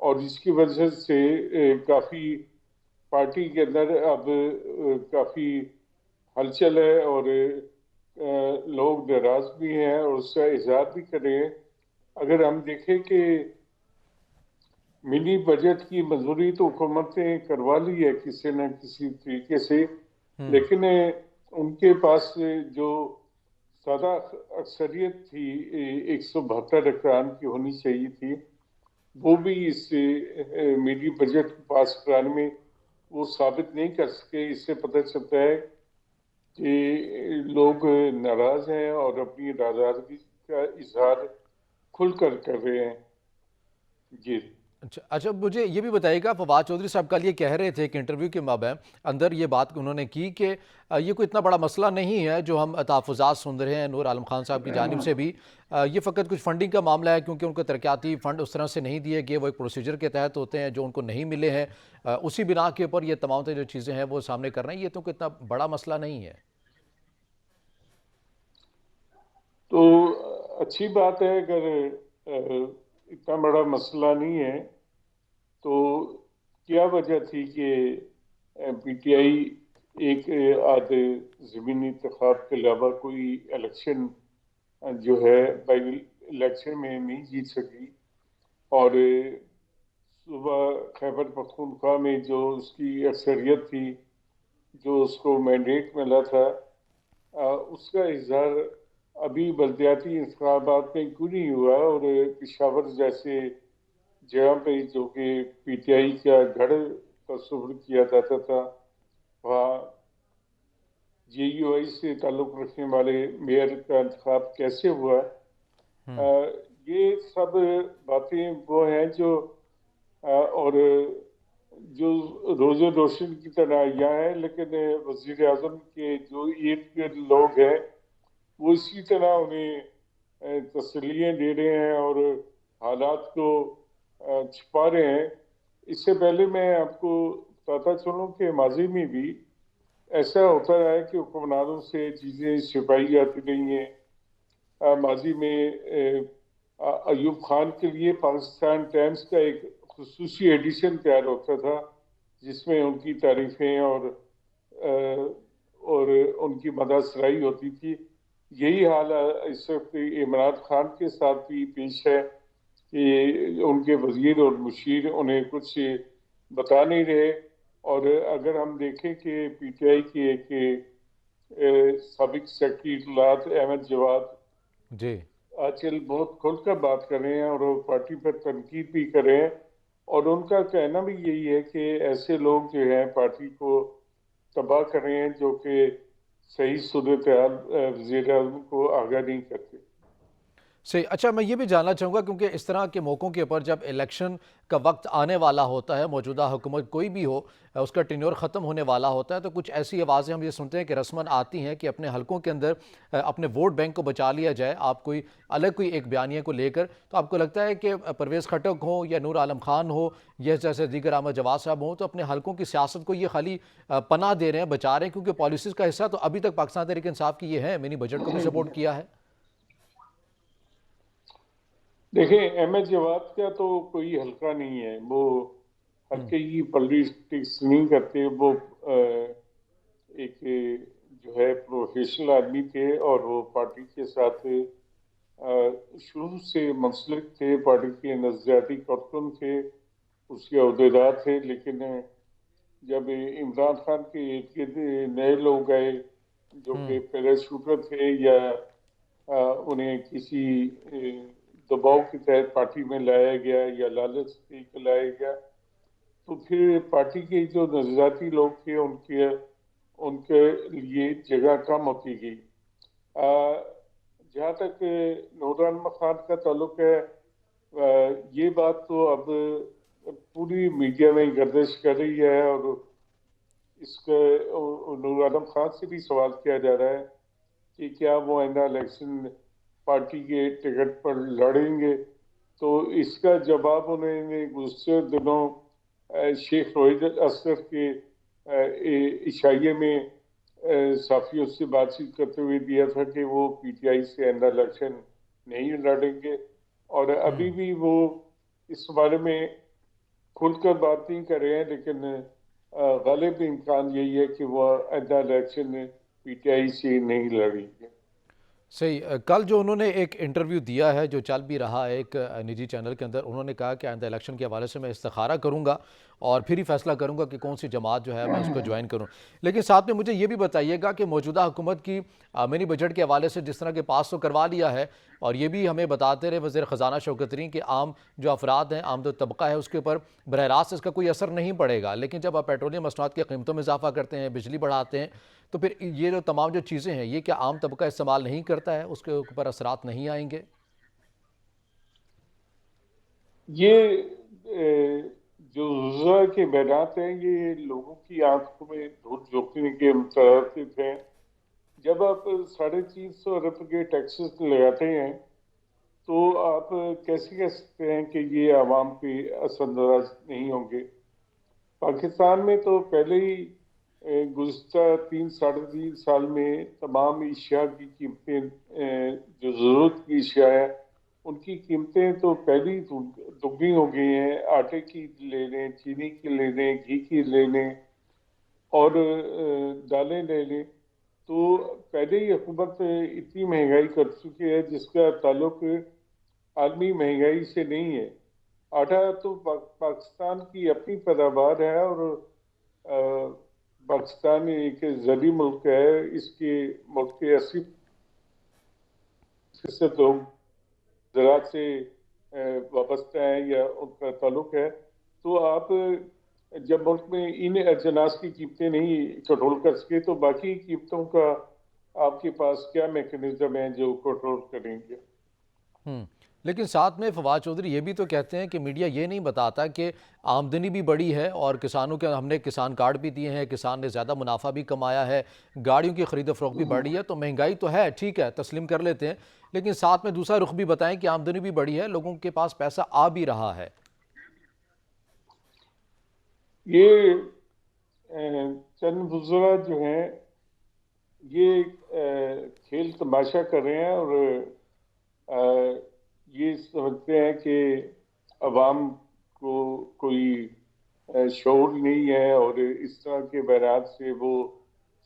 اور اس کی وجہ سے کافی پارٹی کے اندر اب کافی ہلچل ہے، اور لوگ ناراض بھی ہیں اور اس کا اظہار بھی کر رہے ہیں۔ اگر ہم دیکھیں کہ منی بجٹ کی منظوری تو حکومت نے کروا لی ہے کسی نہ کسی طریقے سے، لیکن ان کے پاس جو سادہ اکثریت تھی 172 ارکان کی ہونی چاہیے تھی، وہ بھی اس منی بجٹ کو پاس کرانے میں وہ ثابت نہیں کر سکے۔ اس سے پتہ چلتا ہے کہ لوگ ناراض ہیں اور اپنی ناراضگی کا اظہار کھل کر رہے ہیں۔ جی اچھا مجھے یہ بھی بتائیے گا، فواد چودھری صاحب کل یہ کہہ رہے تھے کہ انٹرویو کے مابین اندر یہ بات انہوں نے کی کہ یہ کوئی اتنا بڑا مسئلہ نہیں ہے جو ہم تحفظات سن رہے ہیں نور عالم خان صاحب کی جانب سے بھی، یہ فقط کچھ فنڈنگ کا معاملہ ہے، کیونکہ ان کو ترقیاتی فنڈ اس طرح سے نہیں دیے گئے، وہ ایک پروسیجر کے تحت ہوتے ہیں جو ان کو نہیں ملے ہیں، اسی بنا کے اوپر یہ تمام جو چیزیں ہیں وہ سامنے کر رہے ہیں، یہ تو کوئی اتنا بڑا مسئلہ نہیں ہے۔ تو اچھی بات ہے، اگر اتنا بڑا مسئلہ نہیں ہے تو کیا وجہ تھی کہ پی ٹی آئی ایک آدھے ضمنی انتخاب کے علاوہ کوئی الیکشن جو ہے بائی الیکشن میں نہیں جیت سکی، اور صوبہ خیبر پختونخوا میں جو اس کی اکثریت تھی، جو اس کو مینڈیٹ ملا تھا، اس کا اظہار ابھی بلدیاتی انتخابات میں کیوں نہیں ہوا، اور پشاور جیسے جگہ پہ جو کہ پی ٹی آئی کا گڑھ تصور کیا جاتا تھا، وہاں جے یو آئی سے تعلق رکھنے والے میئر کا انتخاب کیسے ہوا؟ یہ سب باتیں وہ ہیں جو اور جو روز روشن کی طرح یہاں ہیں، لیکن وزیر اعظم کے جو ارد گرد لوگ ہیں وہ اسی طرح انہیں تسلیاں دے رہے ہیں اور حالات کو چھپا رہے ہیں۔ اس سے پہلے میں آپ کو بتاتا چلوں کہ ماضی میں بھی ایسا ہوتا رہا ہے کہ حکمرانوں سے چیزیں چھپائی جاتی رہی ہیں۔ ماضی میں ایوب خان کے لیے پاکستان ٹائمز کا ایک خصوصی ایڈیشن تیار ہوتا تھا جس میں ان کی تعریفیں اور ان کی مدح سرائی ہوتی تھی۔ یہی حال اس وقت عمران خان کے ساتھ بھی پیش ہے کہ ان کے وزیر اور مشیر انہیں کچھ بتا نہیں رہے، اور اگر ہم دیکھیں کہ پی ٹی آئی کے ایک سابق سیکرٹری اطلاعات احمد جواد جی آج کل بہت کھل کر بات کر رہے ہیں اور وہ پارٹی پر تنقید بھی کر رہے ہیں، اور ان کا کہنا بھی یہی ہے کہ ایسے لوگ جو ہیں پارٹی کو تباہ کر رہے ہیں جو کہ صحیح صورتحال وزیر اعظم کو آگاہ نہیں کرتے۔ صحیح۔ اچھا میں یہ بھی جاننا چاہوں گا، کیونکہ اس طرح کے موقعوں کے اوپر جب الیکشن کا وقت آنے والا ہوتا ہے، موجودہ حکومت کوئی بھی ہو، اس کا ٹینیور ختم ہونے والا ہوتا ہے، تو کچھ ایسی آوازیں ہم یہ سنتے ہیں کہ رسماً آتی ہیں کہ اپنے حلقوں کے اندر اپنے ووٹ بینک کو بچا لیا جائے، آپ کوئی الگ کوئی ایک بیانیے کو لے کر، تو آپ کو لگتا ہے کہ پرویز خٹک ہو یا نور عالم خان ہو یا جیسے دیگر احمد جواد صاحب ہوں، تو اپنے حلقوں کی سیاست کو یہ خالی پناہ دے رہے ہیں، بچا رہے ہیں، کیونکہ پالیسیز کا حصہ تو ابھی تک پاکستان تحریک انصاف کی یہ ہے، منی بجٹ کو بھی سپورٹ کیا ہے۔ دیکھیں، احمد جواد کا تو کوئی حلقہ نہیں ہے، وہ حلقے کی پالیٹکس نہیں کرتے، وہ ایک جو ہے پروفیشنل آدمی تھے اور وہ پارٹی کے ساتھ شروع سے منسلک تھے، پارٹی کے نظریاتی کارکن تھے، اس کے عہدیدار تھے، لیکن جب عمران خان کے ارد گرد نئے لوگ آئے جو کہ پیراشوٹر تھے یا انہیں کسی دباؤ کے تحت پارٹی میں لایا گیا یا لالچ دے کے لایا گیا، تو پھر پارٹی کے جو نظریاتی لوگ تھے ان کے لیے جگہ کم ہوتی گئی۔ جہاں تک نور عالم خان کا تعلق ہے، یہ بات تو اب پوری میڈیا میں گردش کر رہی ہے، اور اس کا نور عالم خان سے بھی سوال کیا جا رہا ہے کہ کیا وہ آئندہ الیکشن پارٹی کے ٹکٹ پر لڑیں گے، تو اس کا جواب انہوں نے گزشتہ دنوں شیخ روہیت اصغر کے عشائیے میں صحافیوں سے بات چیت کرتے ہوئے دیا تھا کہ وہ پی ٹی آئی سے آئندہ الیکشن نہیں لڑیں گے، اور ابھی بھی وہ اس بارے میں کھل کر بات نہیں کر رہے ہیں، لیکن غالب امکان یہی ہے کہ وہ آئندہ الیکشن پی ٹی آئی سے نہیں لڑیں گے۔ صحیح۔ کل جو انہوں نے ایک انٹرویو دیا ہے جو چل بھی رہا ہے ایک نجی چینل کے اندر، انہوں نے کہا کہ آئندہ الیکشن کے حوالے سے میں استخارہ کروں گا اور پھر ہی فیصلہ کروں گا کہ کون سی جماعت جو ہے میں اس کو جوائن کروں۔ لیکن ساتھ میں مجھے یہ بھی بتائیے گا کہ موجودہ حکومت کی منی بجٹ کے حوالے سے جس طرح کے پاس تو کروا لیا ہے، اور یہ بھی ہمیں بتاتے رہے وزیر خزانہ شوکت ترین کہ عام جو افراد ہیں، عام جو طبقہ ہے، اس کے اوپر براہ راست اس کا کوئی اثر نہیں پڑے گا، لیکن جب آپ پیٹرولیم مصنوعات کی قیمتوں میں اضافہ کرتے ہیں، بجلی بڑھاتے ہیں، تو پھر یہ جو تمام جو چیزیں ہیں یہ کیا عام طبقہ استعمال نہیں کرتا ہے، اس کے اوپر اثرات نہیں آئیں گے؟ یہ جو زلزلہ کے بیانات ہیں یہ لوگوں کی آنکھوں میں دھول جھونکنے کے مترادف ہیں۔ جب آپ 350 ارب کے ٹیکسز لگاتے ہیں تو آپ کیسے کہہ سکتے ہیں کہ یہ عوام پہ اثر انداز نہیں ہوں گے؟ پاکستان میں تو پہلے ہی گزشتہ 3 ساڑھے 3 سال میں تمام اشیاء کی قیمتیں، جو ضرورت کی اشیاء ہیں ان کی قیمتیں تو پہلی دگنی ہو گئی ہیں۔ آٹے کی لے لیں، چینی کی لے لیں، گھی کی لے لیں اور دالیں لے لیں، تو پہلے ہی حکومت اتنی مہنگائی کر چکی ہے جس کا تعلق عالمی مہنگائی سے نہیں ہے۔ آٹا تو پاکستان کی اپنی پیداوار ہے، اور پاکستان ایک زرعی ملک ہے، اس کے ملک کے 80% لوگ زراعت سے وابستہ ہیں یا ان کا تعلق ہے۔ تو آپ جب ملک میں ان اجناس کی قیمتیں نہیں کنٹرول کر سکے تو باقی قیمتوں کا آپ کے پاس کیا میکنزم ہے جو کنٹرول کریں گے؟ لیکن ساتھ میں فواد چودھری یہ بھی تو کہتے ہیں کہ میڈیا یہ نہیں بتاتا کہ آمدنی بھی بڑی ہے اور کسانوں کے ہم نے کسان کارڈ بھی دیے ہیں، کسان نے زیادہ منافع بھی کمایا ہے، گاڑیوں کی خرید و فروخت بھی بڑھی ہے، تو مہنگائی تو ہے، ٹھیک ہے، تسلیم کر لیتے ہیں، لیکن ساتھ میں دوسرا رخ بھی بتائیں کہ آمدنی بھی بڑی ہے، لوگوں کے پاس پیسہ آ بھی رہا ہے۔ یہ چند وزراء جو ہیں یہ کھیل تماشا کر رہے ہیں، اور یہ سمجھتے ہیں کہ عوام کو کوئی شعور نہیں ہے، اور اس طرح کے بیانات سے وہ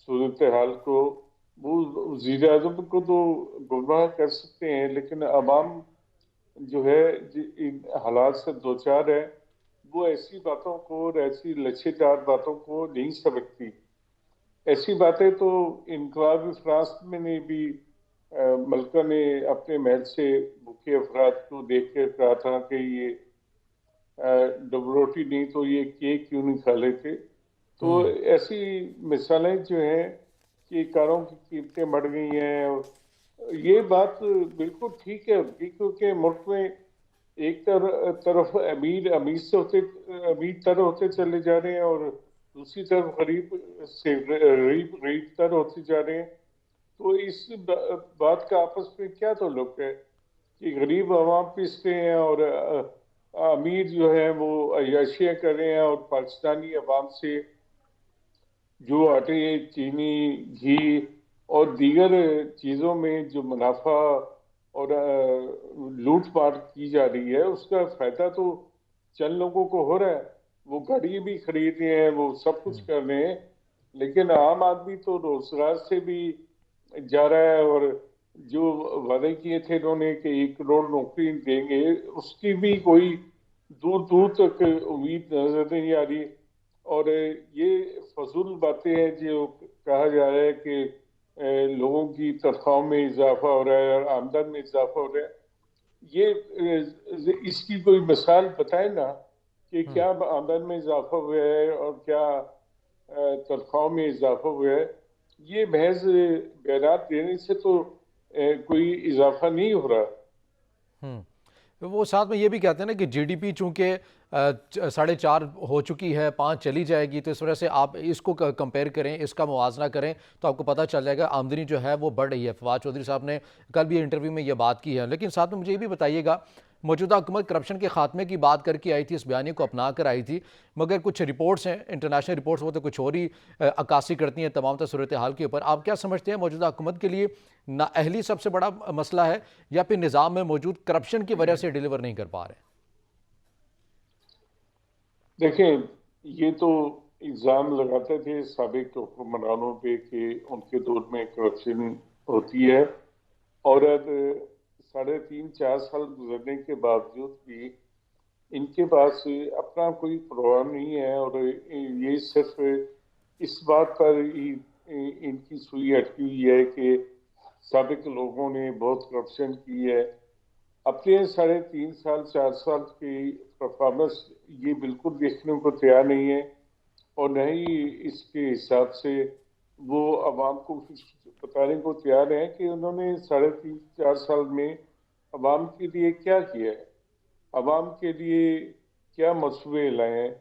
صورتحال کو، وہ وزیر اعظم کو تو گمراہ کر سکتے ہیں، لیکن عوام جو ہے ان حالات سے دوچار ہے، وہ ایسی باتوں کو اور ایسی لچھےدار باتوں کو نہیں سمجھتی۔ ایسی باتیں تو انقلابی فرانس میں نے بھی ملکہ نے اپنے محل سے بھوکے افراد کو دیکھ کر کہا تھا کہ یہ ڈبل روٹی نہیں تو یہ کیک کیوں نہیں کھا لیتے۔ تو ایسی مثالیں جو ہیں کہ کاروں کی قیمتیں بڑھ گئی ہیں، اور یہ بات بالکل ٹھیک ہے کیونکہ ملک میں ایک طرف امیر تر ہوتے چلے جا رہے ہیں، اور دوسری طرف غریب سے غریب تر ہوتے جا رہے ہیں۔ تو اس بات کا آپس میں کیا تعلق ہے کہ غریب عوام پستے ہیں اور امیر جو ہے وہ عیاشیاں کر رہے ہیں، اور پاکستانی عوام سے جو آٹے، چینی، گھی اور دیگر چیزوں میں جو منافع اور لوٹ پاٹ کی جا رہی ہے اس کا فائدہ تو چند لوگوں کو ہو رہا ہے۔ وہ گاڑی بھی خرید رہے ہیں، وہ سب کچھ کر رہے ہیں، لیکن عام آدمی تو روزگار سے بھی جا رہا ہے، اور جو وعدے کیے تھے انہوں نے کہ 1 کروڑ نوکری دیں گے، اس کی بھی کوئی دور دور تک امید نظر نہیں آ رہی۔ اور یہ فضول باتیں ہیں جو کہا جا رہا ہے کہ لوگوں کی تنخواہوں میں اضافہ ہو رہا ہے اور آمدن میں اضافہ ہو رہا ہے۔ یہ اس کی کوئی مثال بتائے نا کہ کیا آمدن میں اضافہ ہوا ہے اور کیا تنخواہوں میں اضافہ ہوا ہے۔ یہ محض بیانات دینے سے تو کوئی اضافہ نہیں ہو رہا۔ وہ ساتھ میں یہ بھی کہتے ہیں نا کہ جی ڈی پی چونکہ 4.5 ہو چکی ہے، 5 چلی جائے گی، تو اس وجہ سے آپ اس کو کمپیئر کریں، اس کا موازنہ کریں تو آپ کو پتہ چل جائے گا آمدنی جو ہے وہ بڑھ رہی ہے۔ فواد چودھری صاحب نے کل بھی انٹرویو میں یہ بات کی ہے، لیکن ساتھ میں مجھے یہ بھی بتائیے گا، موجودہ حکومت کرپشن کے خاتمے کی بات کر کے آئی تھی، اس بیانیے کو اپنا کر آئی تھی، مگر کچھ رپورٹس ہیں، انٹرنیشنل رپورٹس، وہ تو کچھ اور ہی عکاسی کرتی ہیں تمام تر صورتحال کے اوپر۔ آپ کیا سمجھتے ہیں موجودہ حکومت کے لیے نااہلی سب سے بڑا مسئلہ ہے یا پھر نظام میں موجود کرپشن کی وجہ سے ڈیلیور نہیں کر پا رہے ہیں؟ دیکھیں، یہ تو الزام لگاتے تھے سابق حکمرانوں پہ کہ ان کے دور میں کرپشن ہوتی ہے، اور اب 3.5 4 سال گزرنے کے باوجود بھی ان کے پاس اپنا کوئی پروگرام نہیں ہے، اور یہ صرف اس بات پر ہی ان کی سوئی اٹکی ہوئی ہے کہ سابق لوگوں نے بہت کرپشن کی ہے۔ اپنے 3.5 سال 4 سال کی پرفارمنس یہ بالکل دیکھنے کو تیار نہیں ہے، اور نہ ہی اس کے حساب سے وہ عوام کو کچھ بتانے کو تیار ہے کہ انہوں نے 3.5 4 سال میں عوام کے لیے کیا کیا ہے، عوام کے لیے کیا منصوبے لائے ہیں،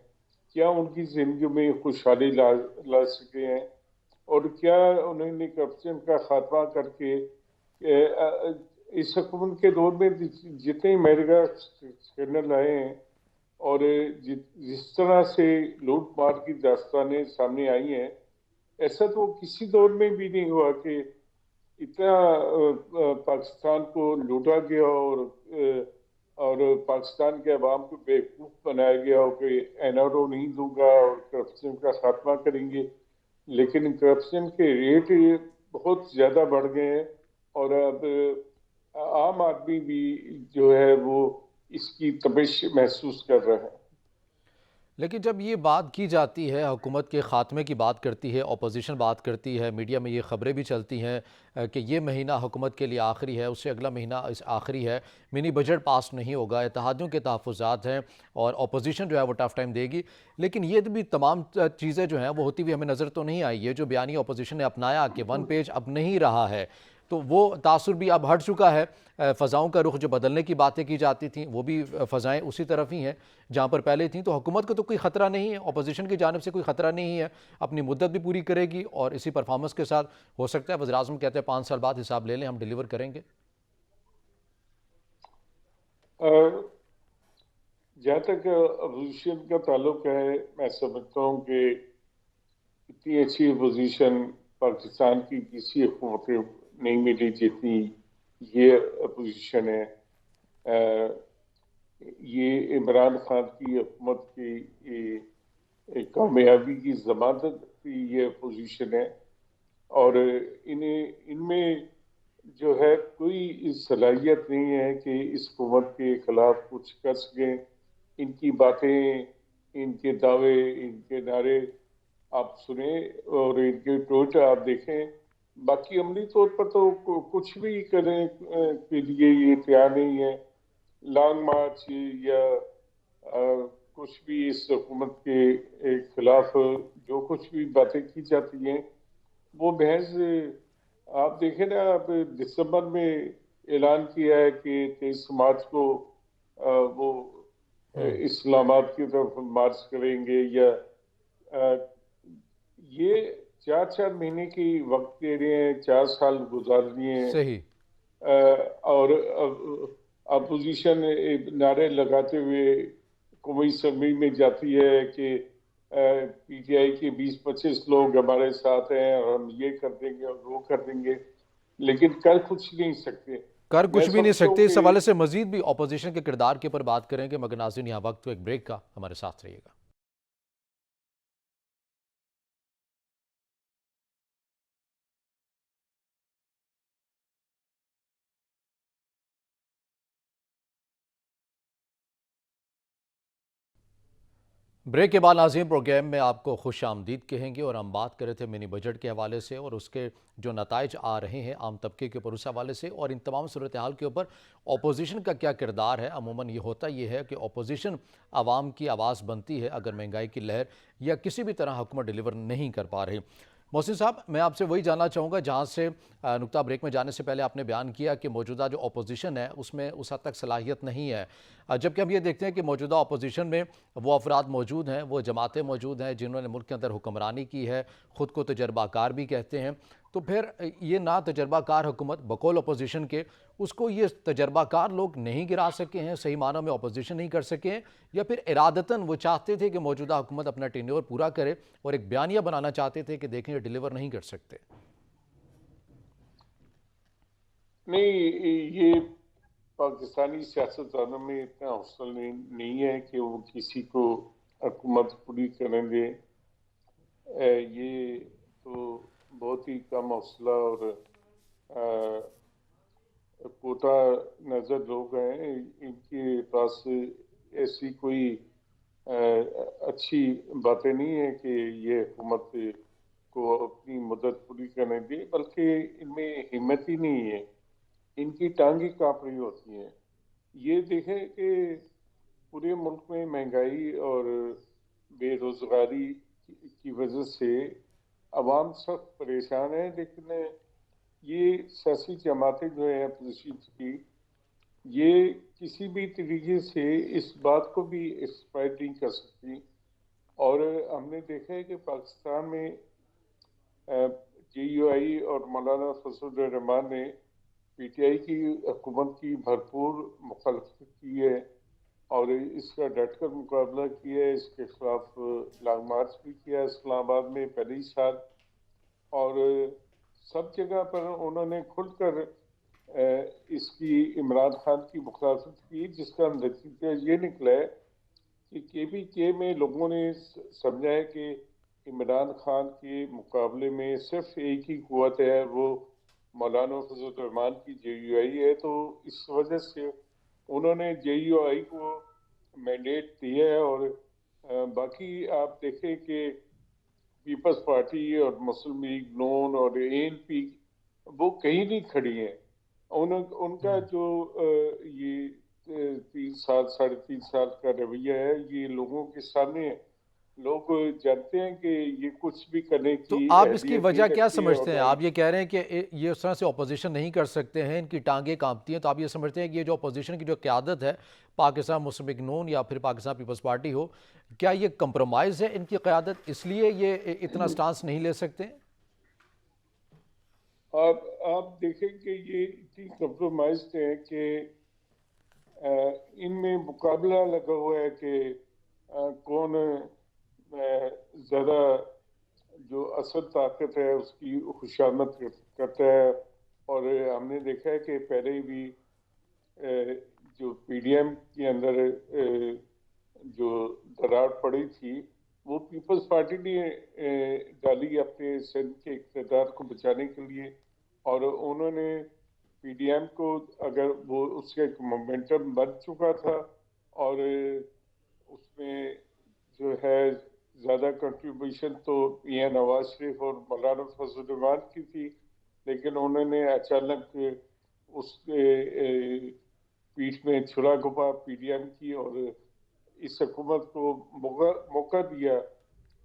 کیا ان کی زندگی میں خوشحالی لا سکے ہیں، اور کیا انہوں نے کرپشن کا خاتمہ کر کے اس حکومت کے دور میں جتنے میگا اسکینڈل آئے ہیں، اور جس طرح سے لوٹ مار کی داستانیں سامنے آئی ہیں، ایسا تو کسی دور میں بھی نہیں ہوا کہ اتنا پاکستان کو لوٹا گیا، اور پاکستان کے عوام کو بیوقوف بنایا گیا ہو کہ این آر او نہیں دوں گا اور کرپشن کا خاتمہ کریں گے۔ لیکن کرپشن کے ریٹ بہت زیادہ بڑھ گئے ہیں، اور اب عام آدمی بھی جو ہے وہ اس کی تپش محسوس کر رہا ہے۔ لیکن جب یہ بات کی جاتی ہے، حکومت کے خاتمے کی بات کرتی ہے، اپوزیشن بات کرتی ہے، میڈیا میں یہ خبریں بھی چلتی ہیں کہ یہ مہینہ حکومت کے لیے آخری ہے، اس سے اگلا مہینہ اس آخری ہے، منی بجٹ پاس نہیں ہوگا، اتحادیوں کے تحفظات ہیں اور اپوزیشن جو ہے وہ ٹف ٹائم دے گی، لیکن یہ بھی تمام چیزیں جو ہیں وہ ہوتی ہوئی ہمیں نظر تو نہیں آئی۔ یہ جو بیانیہ اپوزیشن نے اپنایا کہ 1 پیج اب نہیں رہا ہے، تو وہ تاثر بھی اب ہٹ چکا ہے۔ فضاؤں کا رخ جو بدلنے کی باتیں کی جاتی تھیں وہ بھی فضائیں اسی طرف ہی ہیں جہاں پر پہلے تھیں، تو حکومت کو تو کوئی خطرہ نہیں ہے، اپوزیشن کی جانب سے کوئی خطرہ نہیں ہے، اپنی مدت بھی پوری کرے گی اور اسی پرفارمنس کے ساتھ ہو سکتا ہے وزیراعظم کہتے ہیں 5 سال بعد حساب لے لیں، ہم ڈیلیور کریں گے۔ جہاں تک اپوزیشن کا تعلق ہے، میں سمجھتا ہوں کہ اتنی اچھی اپوزیشن پاکستان کی کسی حکومت کو نہیں ملی جتنی یہ اپوزیشن ہے۔ یہ عمران خان کی حکومت کی کامیابی کی ضمانت کی یہ اپوزیشن ہے، اور ان میں جو ہے کوئی صلاحیت نہیں ہے کہ اس حکومت کے خلاف کچھ کر سکیں۔ ان کی باتیں، ان کے دعوے، ان کے نعرے آپ سنیں اور ان کے ٹوٹ آپ دیکھیں، باقی عملی طور پر تو کچھ بھی کرنے کے لیے یہ تیار نہیں ہے۔ لانگ مارچ یا کچھ بھی اس حکومت کے خلاف جو کچھ بھی باتیں کی جاتی ہیں، وہ محض آپ دیکھیں نا، اب دسمبر میں اعلان کیا ہے کہ 23 مارچ کو وہ اسلام آباد کی طرف مارچ کریں گے، یا یہ 4 4 مہینے کی وقت دے رہے ہیں، 4 سال گزار لیے ہیں، صحیح۔ اور اپوزیشن نعرے لگاتے ہوئے قومی اسمبلی میں جاتی ہے کہ پی ٹی آئی کے 20 25 لوگ ہمارے ساتھ ہیں اور ہم یہ کر دیں گے اور وہ کر دیں گے، لیکن کر کچھ نہیں سکتے۔ کر میں کچھ بھی نہیں سمجھتا ہوں سکتے، اس کہ حوالے سے مزید بھی اپوزیشن کے کردار کے اوپر بات کریں گے، مگر ناظرین یہاں وقت تو ایک بریک کا، ہمارے ساتھ رہیے گا۔ بریک کے بعد ناظرین پروگرام میں آپ کو خوش آمدید کہیں گے، اور ہم بات کر رہے تھے منی بجٹ کے حوالے سے اور اس کے جو نتائج آ رہے ہیں عام طبقے کے اوپر اس حوالے سے، اور ان تمام صورتحال کے اوپر اپوزیشن کا کیا کردار ہے۔ عموماً یہ ہوتا یہ ہے کہ اپوزیشن عوام کی آواز بنتی ہے اگر مہنگائی کی لہر یا کسی بھی طرح حکومت ڈیلیور نہیں کر پا رہی۔ محسن صاحب، میں آپ سے وہی جاننا چاہوں گا جہاں سے نقطہ بریک میں جانے سے پہلے آپ نے بیان کیا کہ موجودہ جو اپوزیشن ہے اس میں اس حد تک صلاحیت نہیں ہے، جبکہ ہم یہ دیکھتے ہیں کہ موجودہ اپوزیشن میں وہ افراد موجود ہیں، وہ جماعتیں موجود ہیں جنہوں نے ملک کے اندر حکمرانی کی ہے، خود کو تجربہ کار بھی کہتے ہیں، تو پھر یہ نا تجربہ کار حکومت بقول اپوزیشن کے، اس کو یہ تجربہ کار لوگ نہیں گرا سکے ہیں، صحیح معنوں میں اپوزیشن نہیں کر سکے ہیں، یا پھر ارادتاً وہ چاہتے تھے کہ موجودہ حکومت اپنا ٹینیور پورا کرے اور ایک بیانیہ بنانا چاہتے تھے کہ دیکھیں یہ ڈیلیور نہیں کر سکتے؟ نہیں، یہ پاکستانی سیاستدانوں میں اتنا حوصلہ نہیں ہے کہ وہ کسی کو حکومت پوری کریں گے، یہ تو بہت ہی کم حوصلہ اور کوٹا نظر لوگ ہیں. ان کے پاس ایسی کوئی اچھی باتیں نہیں ہیں کہ یہ حکومت کو اپنی مدت پوری کرنے دے، بلکہ ان میں ہمت ہی نہیں ہے. ان کی ٹانگیں کانپ رہی ہوتی ہیں. یہ دیکھیں کہ پورے ملک میں مہنگائی اور بے روزگاری کی وجہ سے عوام سخت پریشان ہے، لیکن یہ سیاسی جماعتیں جو ہیں اپوزیشن کی، یہ کسی بھی طریقے سے اس بات کو بھی ایکسپائر نہیں کر سکتی. اور ہم نے دیکھا ہے کہ پاکستان میں جے یو آئی اور مولانا فضل الرحمان نے پی ٹی آئی کی حکومت کی بھرپور مخالفت کی ہے اور اس کا ڈٹ کر مقابلہ کیا ہے. اس کے خلاف لانگ مارچ بھی کیا ہے اسلام آباد میں پہلے ہی سال، اور سب جگہ پر انہوں نے کھل کر اس کی عمران خان کی مخالفت کی، جس کا نتیجہ یہ نکلا ہے کہ بی کے میں لوگوں نے سمجھا ہے کہ عمران خان کے مقابلے میں صرف ایک ہی قوت ہے، وہ مولانا فضل الرحمان کی جے یو آئی ہے. تو اس وجہ سے انہوں نے جے یو آئی کو مینڈیٹ دیا ہے. اور باقی آپ دیکھیں کہ پیپلز پارٹی اور مسلم لیگ نون اور اے این پی وہ کہیں نہیں کھڑی ہیں. ان کا جو یہ 3 سال 3.5 سال کا رویہ ہے، یہ لوگوں کے سامنے ہے. لوگ جانتے ہیں کہ یہ کچھ بھی کرنے تو کی آپ اس کی اہلیت نہیں وجہ کیا رکھتے سمجھتے اور ہیں؟ آپ یہ کہہ رہے ہیں کہ یہ اس طرح سے اپوزیشن نہیں کر سکتے ہیں، ان کی ٹانگیں کانپتی ہیں، تو آپ یہ سمجھتے ہیں کہ یہ جو اپوزیشن کی جو قیادت ہے، پاکستان مسلم لیگ نون یا پھر پاکستان پیپلز پارٹی ہو، کیا یہ کمپرومائز ہے ان کی قیادت، اس لیے یہ اتنا سٹانس نہیں لے سکتے؟ آپ دیکھیں کہ یہ اتنی کمپرومائزڈ ہے کہ ان میں مقابلہ لگا ہوا ہے کہ کون زیادہ جو اصل طاقت ہے اس کی خوشامد کرتا ہے. اور ہم نے دیکھا ہے کہ پہلے ہی بھی جو پی ڈی ایم کے اندر جو دراڑ پڑی تھی، وہ پیپلز پارٹی نے ڈالی اپنے سندھ کے اقتدار کو بچانے کے لیے. اور انہوں نے پی ڈی ایم کو، اگر وہ اس کا ایک مومنٹم بن چکا تھا اور اس میں جو ہے زیادہ کنٹریبیوشن تو میاں نواز شریف اور مولانا فضل الرحمان کی تھی، لیکن انہوں نے اچانک اس کے پیٹھ میں چھلا گھپا پی ڈی ایم کی اور اس حکومت کو موقع دیا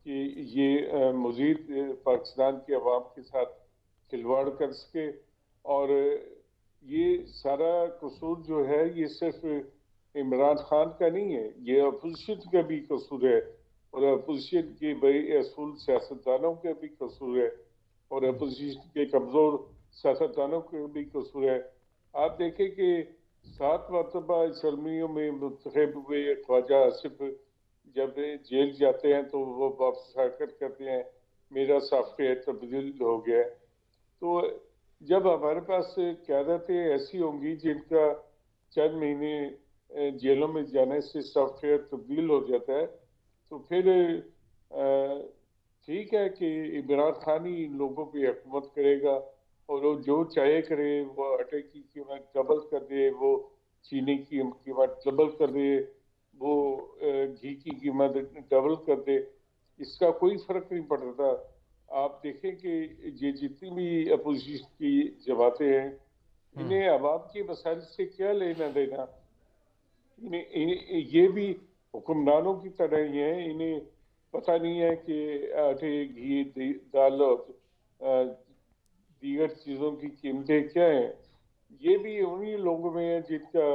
کہ یہ مزید پاکستان کے عوام کے ساتھ کھلواڑ کر سکے. اور یہ سارا قصور جو ہے یہ صرف عمران خان کا نہیں ہے، یہ اپوزیشن کا بھی قصور ہے، اور اپوزیشن کے بڑے اصول سیاستدانوں کا بھی قصور ہے، اور اپوزیشن کے کمزور سیاستدانوں کا بھی قصور ہے. آپ دیکھیں کہ 7 مرتبہ اسمبلیوں میں منتخب ہوئے خواجہ آصف جب جیل جاتے ہیں تو وہ واپس آ کر کہتے ہیں میرا سافٹ ویئر تبدیل ہو گیا ہے. تو جب ہمارے پاس قیادتیں ایسی ہوں گی جن کا چند مہینے جیلوں میں جانے سے سافٹ ویئر تبدیل ہو جاتا ہے، تو پھر ٹھیک ہے کہ عمران خان ہی لوگوں پہ حکومت کرے گا اور وہ جو چاہے کرے، وہ آٹے کی قیمت ڈبل کر دے، وہ چینی کی قیمت ڈبل کر دے، وہ گھی کی قیمت ڈبل کر دے، اس کا کوئی فرق نہیں پڑتا. آپ دیکھیں کہ یہ جتنی بھی اپوزیشن کی جماعتیں ہیں، انہیں عوام کے مسائل سے کیا لینا دینا. یہ بھی حکمرانوں کی طرح ہی ہیں، انہیں پتہ نہیں ہے کہ آٹے گھی دال اور دیگر چیزوں کی قیمتیں کیا ہیں. یہ بھی انہی لوگوں میں ہے جن کا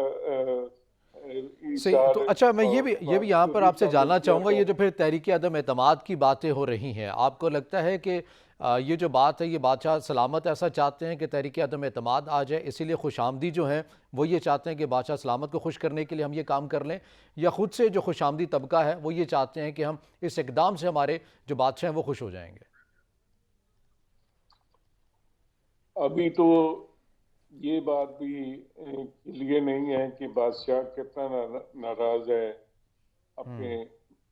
صحیح. تو اچھا، میں یہ بھی یہاں پر چوری آپ سے کا جاننا چاہوں گا، ملکیت یہ ہے. جو پھر تحریک عدم اعتماد کی باتیں ہو رہی ہیں، آپ کو لگتا ہے کہ یہ جو بات ہے یہ بادشاہ سلامت ایسا چاہتے ہیں کہ تحریک عدم اعتماد آ جائے، اسی لیے خوش آمدی جو ہیں وہ یہ چاہتے ہیں کہ بادشاہ سلامت کو خوش کرنے کے لیے ہم یہ کام کر لیں، یا خود سے جو خوش آمدی طبقہ ہے وہ یہ چاہتے ہیں کہ ہم اس اقدام سے ہمارے جو بادشاہ ہیں وہ خوش ہو جائیں گے؟ ابھی تو یہ بات بھی کلیئر نہیں ہے کہ بادشاہ کتنا ناراض ہے اپنے